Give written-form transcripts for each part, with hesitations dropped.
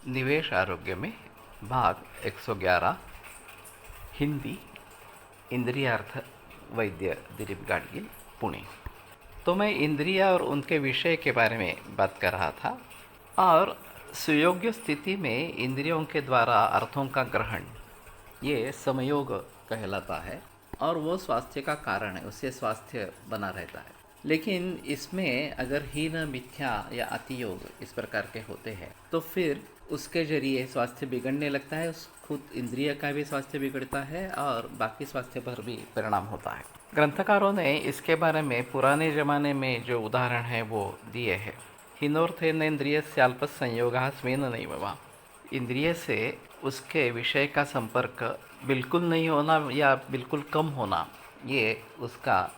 निवेश आरोग्य में भाग 111 हिंदी इंद्रियार्थ वैद्य दिलीप गाडगिल पुणे। तो मैं इंद्रिय और उनके विषय के बारे में बात कर रहा था और सुयोग्य स्थिति में इंद्रियों के द्वारा अर्थों का ग्रहण ये समयोग कहलाता है और वो स्वास्थ्य का कारण है, उससे स्वास्थ्य बना रहता है। लेकिन इसमें अगर हीन मिथ्या या अतियोग इस प्रकार के होते हैं तो फिर उसके जरिए स्वास्थ्य बिगड़ने लगता है। उस खुद इंद्रिय का भी स्वास्थ्य बिगड़ता है और बाकी स्वास्थ्य पर भी परिणाम होता है। ग्रंथकारों ने इसके बारे में पुराने ज़माने में जो उदाहरण है वो दिए हैं। हिनोर्थेनेन्द्रिय अल्प संयोग स्वेन नैव। इंद्रिय से उसके विषय का संपर्क बिल्कुल नहीं होना या बिल्कुल कम होना, ये उसका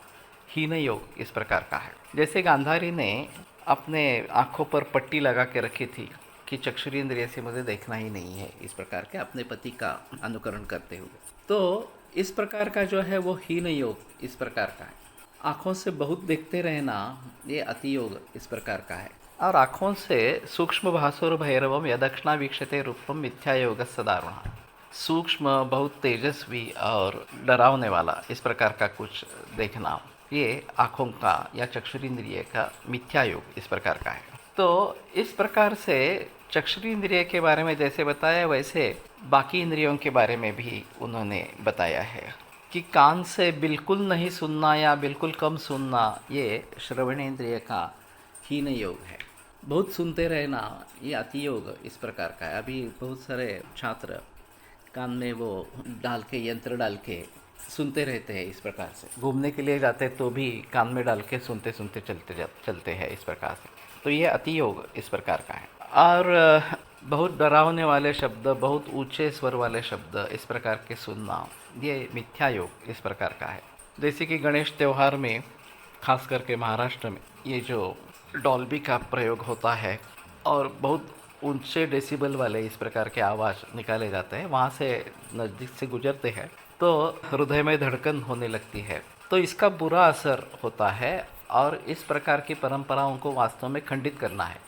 हीन योग इस प्रकार का है। जैसे गांधारी ने अपने आँखों पर पट्टी लगा के रखी थी कि चक्षुरेंद्रिय से मुझे देखना ही नहीं है, इस प्रकार के अपने पति का अनुकरण करते हुए। तो इस प्रकार का जो है वो हीन योग इस प्रकार का है। आँखों से बहुत देखते रहना ये अति योग इस प्रकार का है। और आँखों से सूक्ष्म भासुर भैरवम यदक्षिणा वीक्षते रूपम मिथ्या योग सदारुणा। सूक्ष्म बहुत तेजस्वी और डरावने वाला इस प्रकार का कुछ देखना, ये आँखों का या चक्षुरेंद्रिय का मिथ्या योग इस प्रकार का है। तो इस प्रकार से चक्षुरेंद्रिय के बारे में जैसे बताया वैसे बाकी इंद्रियों के बारे में भी उन्होंने बताया है कि कान से बिल्कुल नहीं सुनना या बिल्कुल कम सुनना ये श्रवणेंद्रिय का हीन योग है। बहुत सुनते रहना ये अति योग इस प्रकार का है। अभी बहुत सारे छात्र कान में वो डाल के यंत्र डाल के सुनते रहते हैं इस प्रकार से। घूमने के लिए जाते तो भी कान में डाल के सुनते सुनते चलते हैं इस प्रकार से। तो ये अति योग इस प्रकार का है। और बहुत डरावने वाले शब्द, बहुत ऊंचे स्वर वाले शब्द इस प्रकार के सुनना, ये मिथ्या योग इस प्रकार का है। जैसे कि गणेश त्यौहार में खास करके महाराष्ट्र में ये जो डॉल्बी का प्रयोग होता है और बहुत ऊंचे डेसिबल वाले इस प्रकार के आवाज़ निकाले जाते हैं, वहाँ से नज़दीक से गुजरते हैं तो हृदय में धड़कन होने लगती है। तो इसका बुरा असर होता है और इस प्रकार की परंपराओं को वास्तव में खंडित करना है।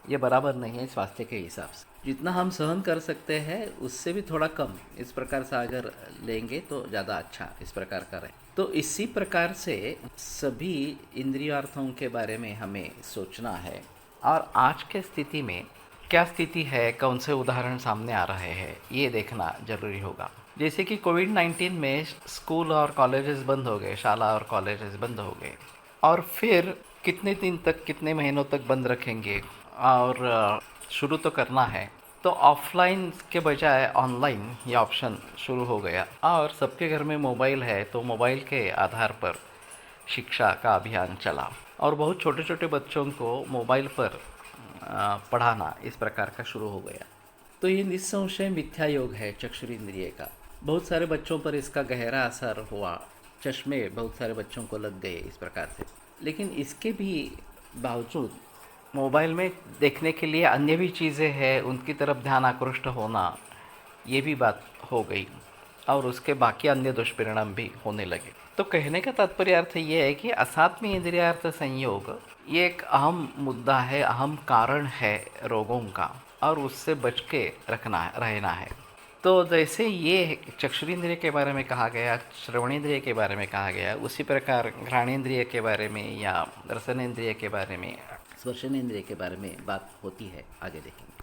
ये बराबर नहीं है स्वास्थ्य के हिसाब से। जितना हम सहन कर सकते हैं उससे भी थोड़ा कम इस प्रकार से अगर लेंगे तो ज़्यादा अच्छा इस प्रकार का रहे। तो इसी प्रकार से सभी इंद्रियार्थों के बारे में हमें सोचना है। और आज के स्थिति में क्या स्थिति है, कौन से उदाहरण सामने आ रहे हैं, ये देखना जरूरी होगा। जैसे कि कोविड-19 में स्कूल और कॉलेजेस बंद हो गए, शाला और कॉलेजेस बंद हो गए और फिर कितने दिन तक, कितने महीनों तक बंद रखेंगे और शुरू तो करना है। तो ऑफलाइन के बजाय ऑनलाइन ये ऑप्शन शुरू हो गया और सबके घर में मोबाइल है तो मोबाइल के आधार पर शिक्षा का अभियान चला और बहुत छोटे छोटे बच्चों को मोबाइल पर पढ़ाना इस प्रकार का शुरू हो गया। तो ये निस्संशय मिथ्या योग है चक्षुरेंद्रिय का। बहुत सारे बच्चों पर इसका गहरा असर हुआ, चश्मे बहुत सारे बच्चों को लग गए इस प्रकार से। लेकिन इसके भी बावजूद मोबाइल में देखने के लिए अन्य भी चीज़ें हैं, उनकी तरफ ध्यान आकृष्ट होना, ये भी बात हो गई और उसके बाकी अन्य दुष्परिणाम भी होने लगे। तो कहने का तात्पर्य अर्थ ये है कि असात्मी इंद्रियार्थ संयोग ये एक अहम मुद्दा है, अहम कारण है रोगों का और उससे बच के रहना है। तो जैसे ये चक्षुरेंद्रिय के बारे में कहा गया, श्रवणेंद्रिय के बारे में कहा गया, उसी प्रकार घ्राणेंद्रिय के बारे में या रसनेंद्रिय के बारे में, स्पर्शनेंद्रिय के बारे में बात होती है। आगे देखेंगे।